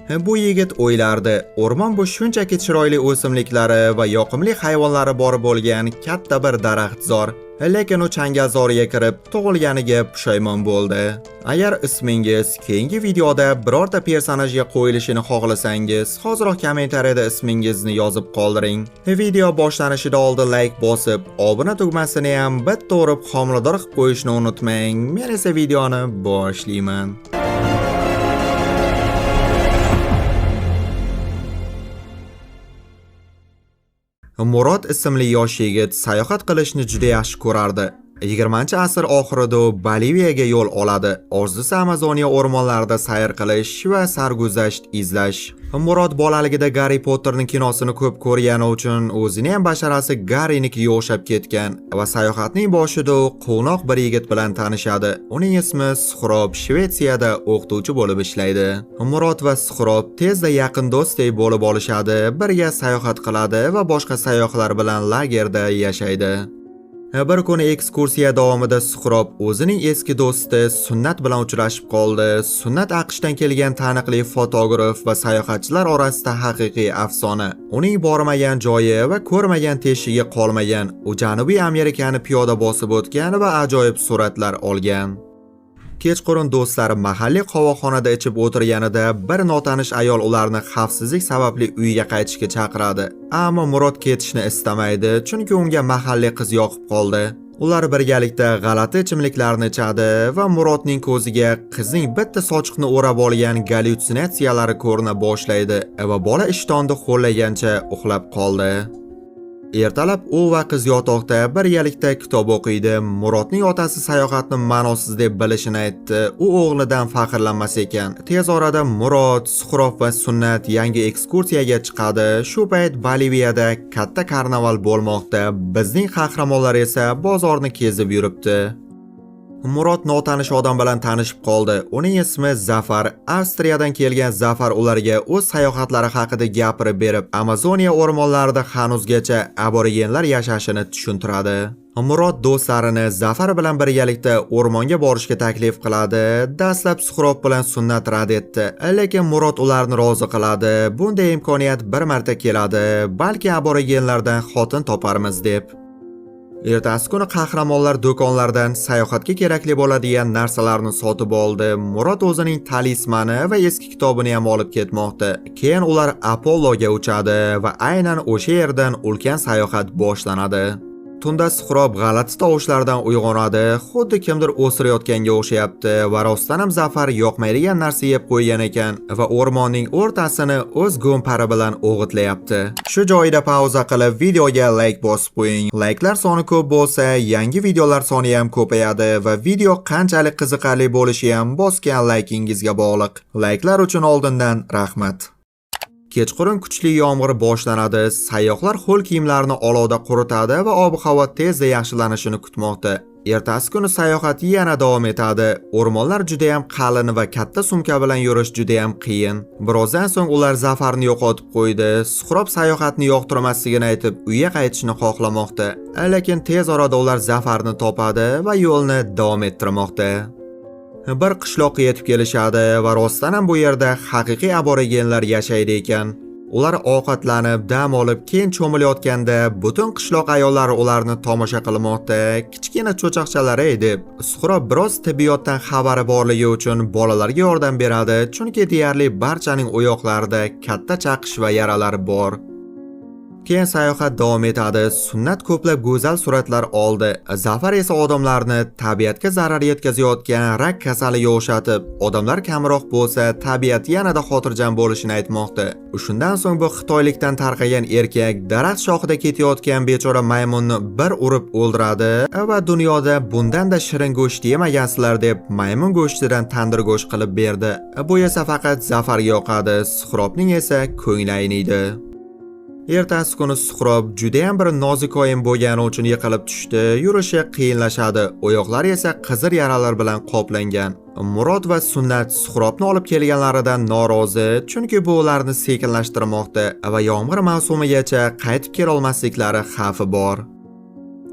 Bu yigit o'ylardi, o'rmon bu shunchaki chiroyli o'simliklari va yoqimli hayvonlari bor bo'lgan katta bir daraxtzor. Lekin u changalzorga kirib, tug'ilganiga pushaymon bo'ldi. Agar ismingiz keyingi videoda birorta personajga qo'yilishini xohlasangiz, hozirroq kommentariyada ismingizni yozib qoldiring. Video boshlanishida oldin like bosib, obuna tugmasini ham bitta urib homilador qilib qo'yishni unutmang. Men esa videoni boshlayman. Murod ismli yosh yigit sayohat qilishni juda yaxshi ko'rardi. 20-asr oxirida u Boliviyaga yo'l oladi. Orzusi Amazoniya o'rmonlarida sayr qilish va sarguzasht izlash. Murod bolaligida Garri Potterning kinosini ko'p ko'rgani uchun o'zining ham basharasi Garrinikiga o'xshab ketgan va sayohatning boshida u quvnoq bir yigit bilan tanishadi. Uning ismi Suxrob, Shvetsiyada o'qituvchi bo'lib ishlaydi. Murod va Suxrob tezda yaqin do'stdek bo'lib olishadi, birga sayohat qiladi va boshqa sayyohlar bilan lagerda yashaydi. Bir kuni ekskursiya davomida Suxrob o'zining eski do'sti Sunnat bilan uchrashib qoldi. Sunnat AQShdan kelgan taniqli fotograf va sayohatchilar orasida haqiqiy afsona. Uning bormagan joyi va ko'rmagan teshigi qolmagan. U Janubiy Amerikani piyoda bosib o'tgan va ajoyib suratlar olgan. Kechqurun do'stlari mahalliy qovoqxonada ichib o'tirganida bir notanish ayol ularni xavfsizlik sababli uyiga qaytishga chaqiradi. Ammo Murod ketishni istamaydi, chunki unga mahalliy qiz yoqib qoldi. Ular birgalikda g'alati ichimliklarni ichadi va Murodning ko'ziga qizning bitta sochiqni o'rab olgan gallyutsinatsiyalari ko'rina boshlaydi va bola ishtonda xo'llagancha uxlab qoldi. Ertalab u va qiz yotoqda birgalikda kitob o'qiydi. Murodning otasi sayohatni ma'nosiz deb bilishini aytdi. U o'g'lidan faxrlanmas ekan. Tez orada Murod, Suxrob va Sunnat yangi ekskursiyaga chiqadi. Shu payt Boliviyada katta karnaval bo'lmoqda. Bizning qahramonlar esa bozorni kezib yuribdi. Murod notanish odam bilan tanishib qoldi. Uning ismi Zafar. Avstriyadan kelgan Zafar ularga o'z sayohatlari haqida gapirib berib, Amazoniya o'rmonlarida hanuzgacha aborigenlar yashashini tushuntiradi. Murod do'stlarini Zafar bilan birgalikda o'rmonga borishga taklif qiladi. Dastlab Suxrob bilan Sunnat rad etdi, lekin Murod ularni rozi qiladi. Bunday imkoniyat bir marta keladi, balki aborigenlardan xotin toparmiz deb. Ertasi kuni qahramonlar do'konlardan sayohatga kerakli bo'ladigan narsalarni sotib oldi. Murod o'zining talismani va eski kitobini ham olib ketmoqda. Keyin ular Apolloga uchadi va aynan o'sha yerdan ulkan sayohat boshlanadi. Tunda Suxrob g'alati tovushlardan uyg'onadi, xuddi kimdir o'sirayotganga o'xshayapti va rostdan ham Zafar yoqmaydigan narsa yeb qo'ygan ekan va o'rmonning o'rtasini o'z go'mpari bilan o'g'itlayapti. Shu joyda pauza qilib videoga like bosib qo'ying. Like'lar soni ko'p bo'lsa, yangi videolar soni ham ko'payadi va video qanchalik qiziqarli bo'lishi ham bosgan likeingizga bog'liq. Like'lar uchun oldindan rahmat. Kechqurun kuchli yomg'ir boshlanadi. Sayyohlar ho'l kiyimlarini olovda quritadi va ob-havo tezda yaxshilanishini kutmoqda. Ertasi kuni sayohat yana davom etadi. O'rmonlar juda ham qalin va katta sumka bilan yurish juda ham qiyin. Birozdan so'ng ular Zafarni yo'qotib qo'ydi. Suxrob sayohatni yoqtirmasligini aytib, uyga qaytishni xohlamoqda. Lekin tez orada ular Zafarni topadi va yo'lni davom ettirmoqda. Bir qishloqqa yetib kelishadi va rostdan ham bu yerda haqiqiy aborigenlar yashaydi ekan. Ular ovqatlanib, dam olib, keyin cho'milayotganda butun qishloq ayollari ularni tomosha qilmoqda. Kichkina cho'chaqchalar edi. Suxrob biroz tibbiyotdan xabari borligi uchun bolalarga yordam beradi, chunki deyarli barchaning oyoqlarida katta chaqish va yaralar bor. Keyin sayohat davom etadi. Sunnat ko'plab go'zal suratlar oldi. Zafar esa odamlarni tabiatga zarar yetkazayotgan rak kasaliga o'xshatib, odamlar kamroq bo'lsa, tabiat yanada xotirjam bo'lishini aytmoqda. Shundan so'ng bu xitoylikdan tarqagan erkak daraxt shoxida ketayotgan bechora maymunni bir urib o'ldiradi va dunyoda bundan-da shirin go'sht yemagansizlar deb maymun go'shtidan tandir go'sht qilib berdi. Bu esa faqat Zafarga yoqadi, Suxrobning esa ko'ngli ayniydi. Ertasi kuni Suxrob juda ham bir nozikoyin bo'lgani uchun yiqilib tushdi. Yurishi qiyinlashadi. Oyoqlari esa qizir yaralar bilan qoplangan. Murod va Sunnat Suxrobni olib kelganlaridan norozi, chunki bu ularni sekinlashtirmoqda va yomg'ir mavsumigacha qaytib kela olmasliklari xavfi bor.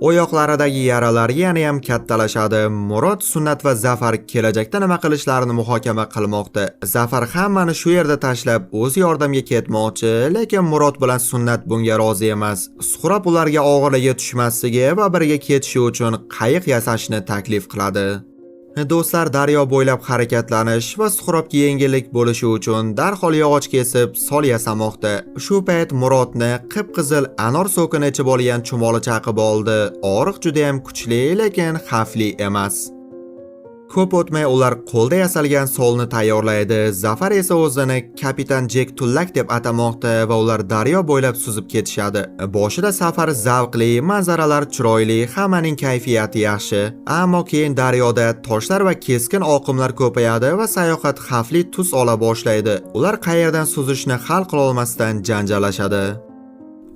Oyoqlaridagi yaralar yana ham kattalashadi. Murod, Sunnat va Zafar kelajakda nima qilishlarini muhokama qilmoqda. Zafar hammani shu yerda tashlab o'z yordamga ketmoqchi, lekin Murod bilan Sunnat bunga rozi emas. Suhrob ularga og'irligi tushmasligi va birga ketishi uchun qayiq yasashni taklif qiladi. Do'stlar daryo bo'ylab harakatlanish va Suhrobga yengillik bo'lishi uchun darhol yog'och kesib, sol yasamoqda. Shu payt Murodni qip-qizil anor so'kini ichib olgan chumoli chaqib oldi. Og'riq juda ham kuchli, lekin xavfli emas. Ko'p o'tmay ular qo'lda yasalgan solni tayyorlaydi. Zafar esa o'zini kapitan Jek Tullak deb atamoqda va ular daryo bo'ylab suzib ketishadi. Boshida safar zavqli, manzaralar chiroyli, hammaning kayfiyati yaxshi. Ammo keyin daryoda toshlar va keskin oqimlar ko'payadi va sayohat xavfli tus ola boshlaydi. Ular qayerdan suzishni hal qila olmasdan janjallashadi.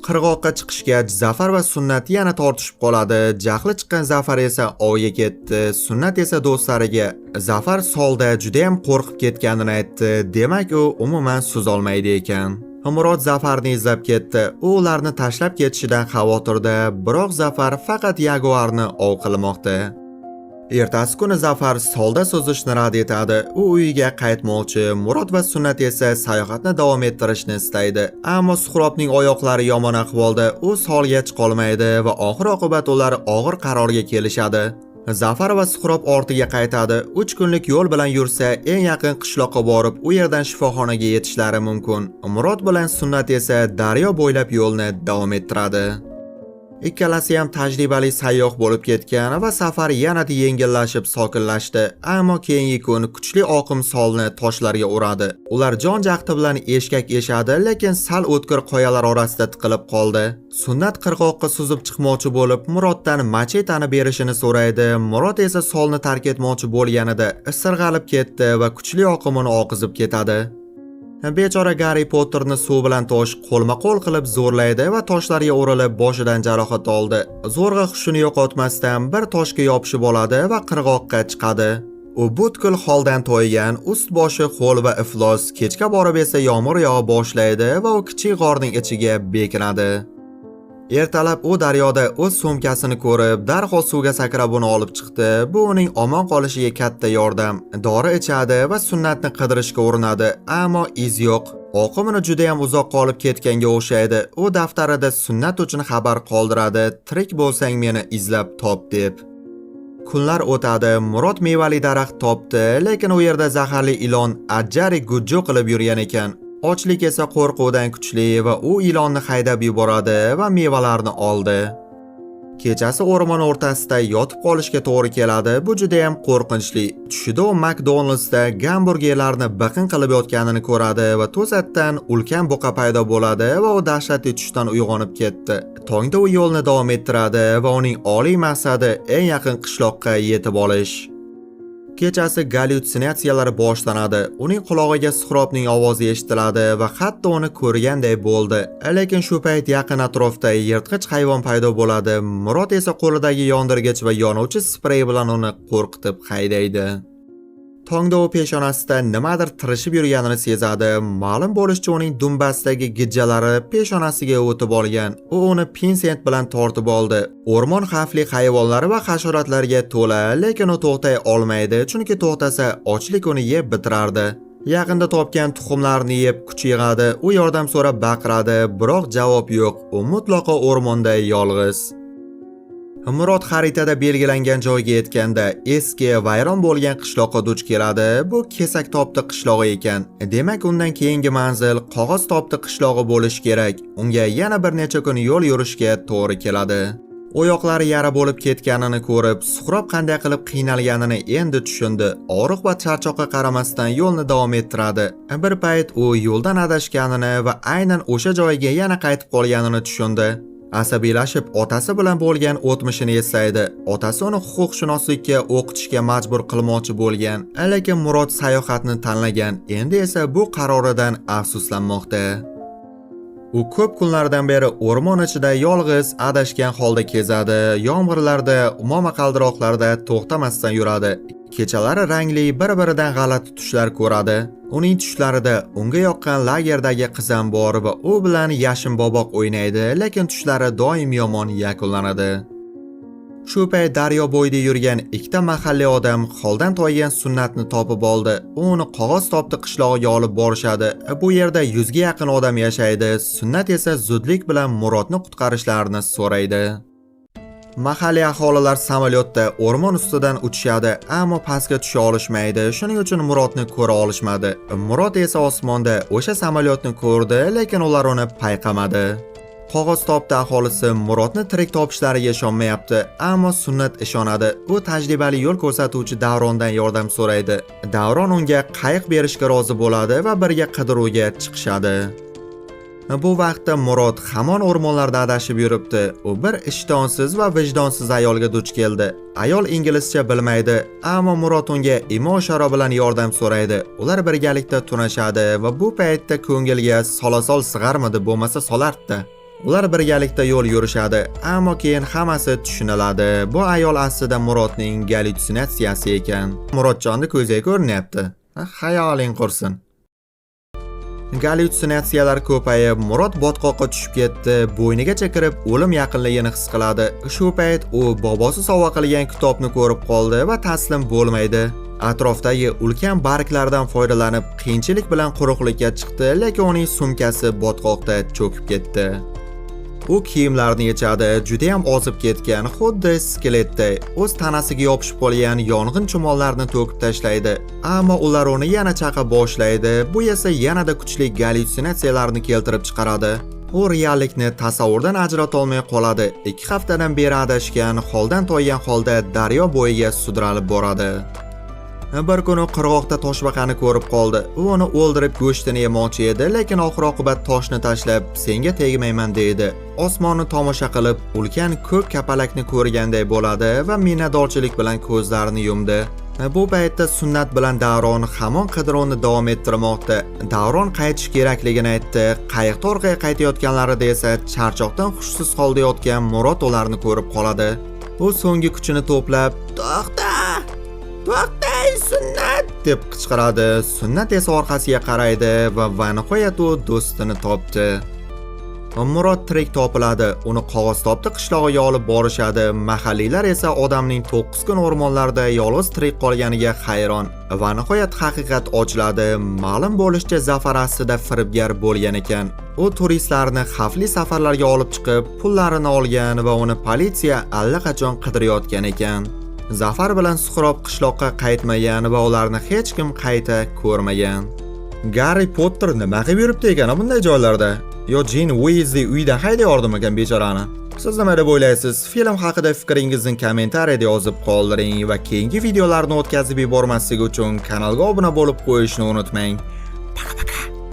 Qirg'oqqa chiqishgach, Zafar va Sunnat yana tortishib qoladi. Jahli chiqqan Zafar esa ovga ketdi. Sunnat esa do'stlariga Zafar solda juda ham qo'rqib ketganini aytdi. Demak, u umuman suzolmaydi ekan. Murod Zafarni izlab ketdi. U ularni tashlab ketishidan xavotirda, biroq Zafar faqat yaguarni ov qilmoqda. Ertasi kuni Zafar solda suzishni rad etadi. U uyiga qaytmoqchi. Murod va Sunnat esa sayohatni davom ettirishni istaydi. Ammo Suhrobning oyoqlari yomon ahvolda. U solga chiqolmaydi va oxir-oqibat ular og'ir qarorga kelishadi. Zafar va Suhrob ortiga qaytadi. 3 kunlik yo'l bilan yursa, eng yaqin qishloqqa borib, u yerdan shifoxonaga yetishlari mumkin. Murod bilan Sunnat esa daryo bo'ylab yo'lni davom ettiradi. Ikkalasi ham tajribali sayyoh bo'lib ketgan va safar yanada yengillashib sokinlashdi. Ammo keyingi kun kuchli oqim solni toshlarga uradi. Ular jon jahdi bilan eshkak eshadi, lekin sal o'tkir qoyalar orasida tiqilib qoldi. Sunnat qirg'oqqa suzib chiqmoqchi bo'lib, Muroddan machetani berishini so'raydi. Murod esa solni tark etmoqchi bo'lganida sirg'alib ketdi va kuchli oqimini oqizib ketadi. Bechora Garri Potterni suv bilan tosh qo'lma-qo'l qilib zo'rlaydi va toshlarga urilib boshidan jarohat oldi. Zo'rg'a hushini yo'qotmasdan bir toshga yopishib oladi va qirg'oqqa chiqadi. U butkul holdan to'ygan, ust-boshi ho'l va iflos. Kechga borib esa yomg'ir yog'a boshlaydi va u kichik g'orning ichiga bekinadi. Ertalab u daryoda o'z sumkasini ko'rib, darhol suvga sakrab uni olib chiqdi. Bu uning omon qolishiga katta yordam. Dori ichadi va Sunnatni qidirishga urinadi, ammo iz yo'q. Oqimini juda ham uzoqqa olib ketganga o'xshaydi. U daftarida Sunnat uchun xabar qoldiradi: "Tirik bo'lsang meni izlab top" deb. Kunlar o'tadi. Murod mevali daraxt topdi, lekin u yerda zaharli ilon ajjari gujjo qilib yurgan ekan. Ochlik esa qo'rquvdan kuchli va u ilonni haydab yuboradi va mevalarni oldi. Kechasi o'rmon o'rtasida yotib qolishga to'g'ri keladi. Bu juda ham qo'rqinchli. Tushida u McDonald'sda gamburgerlarni biqin qilib yotganini ko'radi va to'satdan ulkan buqa paydo bo'ladi va u dahshatli tushdan uyg'onib ketdi. Tongda u yo'lni davom ettiradi va uning oliy maqsadi eng yaqin qishloqqa yetib olish. Kechasi gallyutsinatsiyalar boshlanadi. Uning qulog'iga Suhrobning ovozi eshitiladi va hatto uni ko'rganday bo'ldi. Lekin shu payt yaqin atrofda yirtqich hayvon paydo bo'ladi. Murod esa qo'lidagi yondirgich va yonuvchi sprey bilan uni qo'rqitib haydaydi. Tongda u peshonasida nimadir tirishib yurganini sezadi. Ma'lum bo'lishicha, uning dumbasidagi gijjalari peshonasiga o'tib olgan. U uni pinsent bilan tortib oldi. O'rmon xavfli hayvonlar va hasharotlarga to'la, lekin u to'xtay olmaydi, chunki to'xtasa ochlik uni yeb bitirardi. Yaqinda topgan tuxumlarni yeb kuch yig'adi. U yordam so'rab baqiradi, biroq javob yo'q. U mutlaqo o'rmonda yolg'iz. Murod xaritada belgilangan joyga yetganda eski vayron bo'lgan qishloqqa duch keladi. Bu Kesak Topdi qishlog'i ekan. Demak, undan keyingi manzil Qog'oz Topdi qishlog'i bo'lishi kerak. Unga yana bir necha kun yo'l yurishga to'g'ri keladi. Oyoqlari yara bo'lib ketganini ko'rib, Suhrob qanday qilib qiynalganini endi tushundi. Og'riq va charchoqqa qaramasdan yo'lni davom ettiradi. Bir payt u yo'ldan adashganini va aynan o'sha joyga yana qaytib qolganini tushundi. Asabiylashib otasi bilan bo'lgan o'tmishini eslaydi. Otasi uni huquqshunoslikka o'qitishga majbur qilmoqchi bo'lgan, lekin Murod sayohatni tanlagan. Endi esa bu qaroridan afsuslanmoqda. U ko'p kunlardan beri o'rmon ichida yolg'iz, adashgan holda kezadi. Yomg'irlarda, momaqaldiroqlarda to'xtamasdan yuradi. Kechalari rangli, bir-biridan g'alati tushlar ko'radi. Uning tushlarida unga yoqqan lagerdagi qizam bor va u bilan yashin boboq o'ynaydi, lekin tushlari doim yomon yakunlanadi. Shu payt daryo bo'yida yurgan ikkita mahalliy odam holdan toygan Sunnatni topib oldi. Uni qog'oz topdi qishlog'iga olib borishadi. Bu yerda 100 ga yaqin odam yashaydi. Sunnat esa zudlik bilan Murodni qutqarishlarini so'raydi. Mahalliy aholilar samolyotda o'rmon ustidan uchishadi, ammo pastga tusha olishmaydi. Shuning uchun Murodni ko'ra olishmadi. Murod esa osmonda o'sha samolyotni ko'rdi, lekin ular uni payqamadi. Qog'oz topdi aholisi Murodni tirik topishlariga ishonmayapti, ammo Sunnat ishonadi. U tajribali yo'l ko'rsatuvchi Davrondan yordam so'raydi. Davron unga qayiq berishga rozi bo'ladi va birga qidiruvga chiqishadi. Bu vaqtda Murod hamon o'rmonlarda adashib yuribdi. U bir ishtonsiz va vijdonsiz ayolga duch keldi. Ayol inglizcha bilmaydi, ammo Murod unga imo-ishora bilan yordam so'raydi. Ular birgalikda tunashadi va bu paytda ko'ngilga solasol sig'armidi, bo'lmasa solardi. Ular birgalikda yo'l yurishadi, ammo keyin hammasi tushuniladi. Bu ayol aslida Murodning gallyutsinatsiyasi ekan. Murodjonni ko'ziga ko'rinyapti. Xayoling qursin. Gallyutsinatsiyalar ko'payib, Murod botqoqqa tushib ketdi. Bo'ynigacha kirib, o'lim yaqinligini his qiladi. Shu payt u bobosi sovg'a qilgan kitobni ko'rib qoldi va taslim bo'lmaydi. Atrofdagi ulkan barglardan foydalanib, qiyinchilik bilan quruqlikka chiqdi, lekin uning sumkasi botqoqda cho'kib ketdi. U kiyimlarni yechadi, juda ham ozib ketgan, xuddi skeletday. O'z tanasiga yopishib qolgan yong'in chumollarni to'kib tashlaydi, ammo ular uni yana chaqa boshlaydi. Bu esa yanada kuchli gallyutsinatsiyalarni keltirib chiqaradi. U reallikni tasavvurdan ajrata olmay qoladi. 2 haftadan beri adashgan, holdan toygan holda daryo bo'yiga sudralib boradi. Bir kuni qirg'oqda toshbaqani ko'rib qoldi. U uni o'ldirib go'shtini yemoqchi edi, lekin oxir-oqibat toshni tashlab, senga tegmayman deydi. Osmonni tomosha qilib, ulkan ko'k kapalakni ko'rganday bo'ladi va minnatdorchilik bilan ko'zlarini yumdi. Bu paytda Sunnat bilan Davron hamon qidiruvni davom ettirmoqda. Davron qaytish kerakligini aytdi. Qayiqda orqaga qaytayotganlarida esa charchoqdan hushsiz holda yotgan Murod ularni ko'rib qoladi. U so'nggi kuchini to'plab, "To'xta! To'xtay Sunnat!" deb qichqiradi. Sunnat esa orqasiga qaraydi va nihoyat u do'stini topdi. Murod tirik topiladi. Uni qog'oz topdi qishlog'iga olib borishadi. Mahalliylar esa odamning 9 kun o'rmonlarda yolg'iz tirik qolganiga hayron. Va nihoyat haqiqat ochiladi. Ma'lum bo'lishicha, Zafar aslida firibgar bo'lgan ekan. U turistlarni xavfli safarlarga olib chiqib, pullarini olgan va uni politsiya allaqachon qidirayotgan ekan. Zafar bilan Suhrob qishloqqa qaytmagan va ularni hech kim qayta ko'rmagan. Garri Potter nima qilib yuribdi ekan bunday joylarda? Yo Jin Weasley uydan hayday yordimikan bechorani? Siz nima deb o'ylaysiz? Film haqida fikringizni kommentariyada yozib qoldiring va keyingi videolarni o'tkazib yubormaslik uchun kanalga obuna bo'lib qo'yishni unutmang.